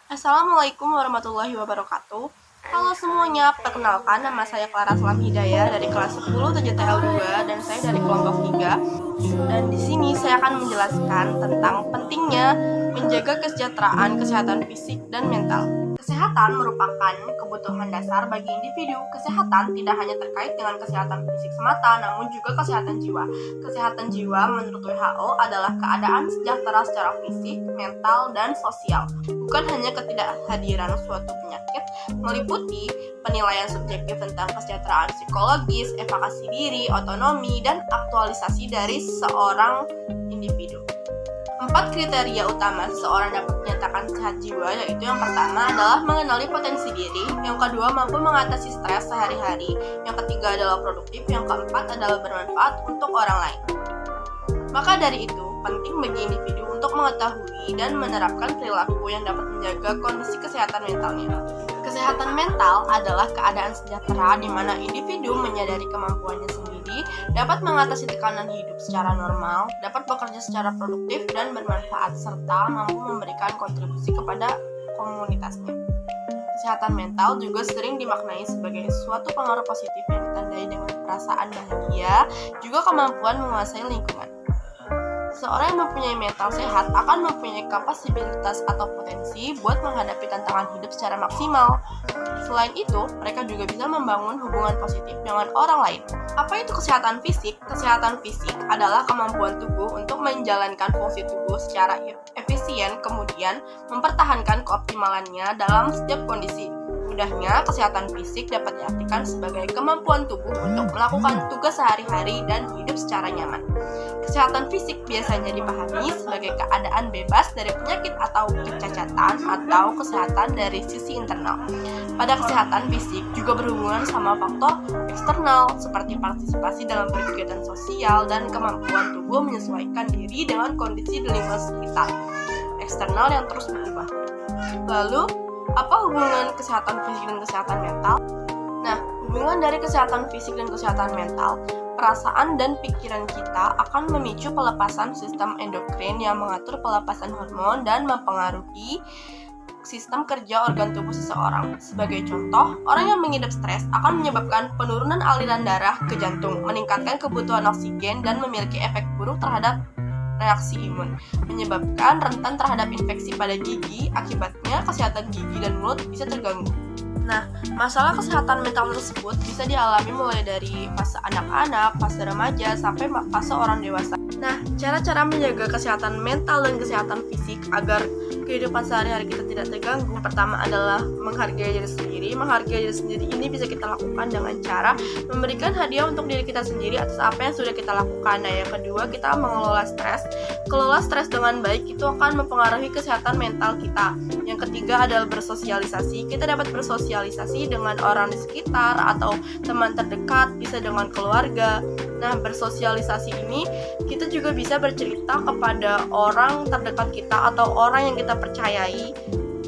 Assalamualaikum warahmatullahi wabarakatuh. Halo semuanya, perkenalkan nama saya Clara Salam Hidayah dari kelas 10 TJTL2 dan saya dari kelompok 3. Dan di sini saya akan menjelaskan tentang pentingnya menjaga kesehatan fisik dan mental. Kesehatan merupakan kebutuhan dasar bagi individu. Kesehatan tidak hanya terkait dengan kesehatan fisik semata, namun juga kesehatan jiwa. Kesehatan jiwa menurut WHO adalah keadaan sejahtera secara fisik, mental, dan sosial. Bukan hanya ketidakhadiran suatu penyakit, meliputi penilaian subjektif tentang kesejahteraan psikologis, evaluasi diri, otonomi, dan aktualisasi dari seorang individu. 4 kriteria utama seseorang dapat dinyatakan sehat jiwa, yaitu yang pertama adalah mengenali potensi diri, yang kedua mampu mengatasi stres sehari-hari, yang ketiga adalah produktif, yang keempat adalah bermanfaat untuk orang lain. Maka dari itu, penting bagi individu untuk mengetahui dan menerapkan perilaku yang dapat menjaga kondisi kesehatan mentalnya. Kesehatan mental adalah keadaan sejahtera di mana individu menyadari kemampuannya sendiri, dapat mengatasi tekanan hidup secara normal, dapat bekerja secara produktif dan bermanfaat, serta mampu memberikan kontribusi kepada komunitasnya. Kesehatan mental juga sering dimaknai sebagai suatu pengaruh positif yang ditandai dengan perasaan bahagia, juga kemampuan menguasai lingkungan. Seorang yang mempunyai mental sehat akan mempunyai kapasitas atau potensi buat menghadapi tantangan hidup secara maksimal. Selain itu, mereka juga bisa membangun hubungan positif dengan orang lain. Apa itu kesehatan fisik? Kesehatan fisik adalah kemampuan tubuh untuk menjalankan fungsi tubuh secara efisien, kemudian mempertahankan keoptimalannya dalam setiap kondisi. Mudahnya, kesehatan fisik dapat diartikan sebagai kemampuan tubuh untuk melakukan tugas sehari-hari dan hidup secara nyaman. Kesehatan fisik biasanya dipahami sebagai keadaan bebas dari penyakit atau kecacatan atau kesehatan dari sisi internal. Pada kesehatan fisik juga berhubungan sama faktor eksternal seperti partisipasi dalam berkegiatan sosial dan kemampuan tubuh menyesuaikan diri dengan kondisi di lingkungan sekitar eksternal yang terus berubah. Lalu, apa hubungan kesehatan fisik dan kesehatan mental? Nah, hubungan dari kesehatan fisik dan kesehatan mental, perasaan dan pikiran kita akan memicu pelepasan sistem endokrin yang mengatur pelepasan hormon dan mempengaruhi sistem kerja organ tubuh seseorang. Sebagai contoh, orang yang mengidap stres akan menyebabkan penurunan aliran darah ke jantung, meningkatkan kebutuhan oksigen, dan memiliki efek buruk terhadap reaksi imun, menyebabkan rentan terhadap infeksi pada gigi. Akibatnya, kesehatan gigi dan mulut bisa terganggu. Nah, masalah kesehatan mental tersebut bisa dialami mulai dari fase anak-anak, fase remaja, sampai fase orang dewasa. Nah, cara-cara menjaga kesehatan mental dan kesehatan fisik agar kehidupan sehari-hari kita tidak terganggu, pertama adalah menghargai diri sendiri. Menghargai diri sendiri ini bisa kita lakukan dengan cara memberikan hadiah untuk diri kita sendiri atas apa yang sudah kita lakukan. Nah, yang kedua, kita mengelola stres. Kelola stres dengan baik itu akan mempengaruhi kesehatan mental kita. Yang ketiga adalah bersosialisasi. Kita dapat bersosialisasi dengan orang di sekitar atau teman terdekat, bisa dengan keluarga. Nah, bersosialisasi ini kita juga bisa bercerita kepada orang terdekat kita atau orang yang kita percayai.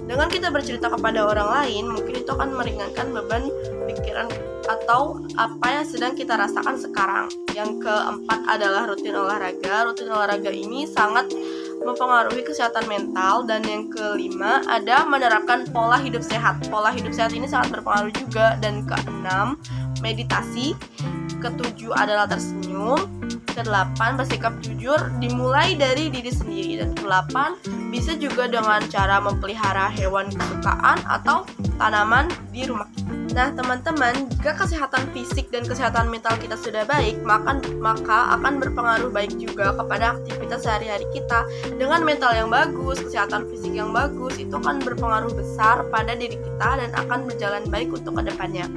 Dengan kita bercerita kepada orang lain, mungkin itu akan meringankan beban pikiran atau apa yang sedang kita rasakan sekarang. Yang keempat adalah rutin olahraga. Rutin olahraga ini sangat mempengaruhi kesehatan mental. Dan yang kelima ada menerapkan pola hidup sehat. Pola hidup sehat ini sangat berpengaruh juga. Dan keenam, meditasi. Ketujuh adalah tersenyum. Kedelapan, bersikap jujur dimulai dari diri sendiri. Dan kedelapan, bisa juga dengan cara memelihara hewan kesukaan atau tanaman di rumah kita. Nah, teman-teman, jika kesehatan fisik dan kesehatan mental kita sudah baik, maka akan berpengaruh baik juga kepada aktivitas sehari-hari kita. Dengan mental yang bagus, kesehatan fisik yang bagus, itu akan berpengaruh besar pada diri kita dan akan berjalan baik untuk kedepannya.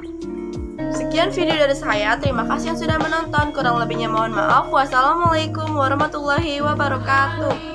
Sekian video dari saya, terima kasih yang sudah menonton, kurang lebihnya mohon maaf. Wassalamualaikum warahmatullahi wabarakatuh.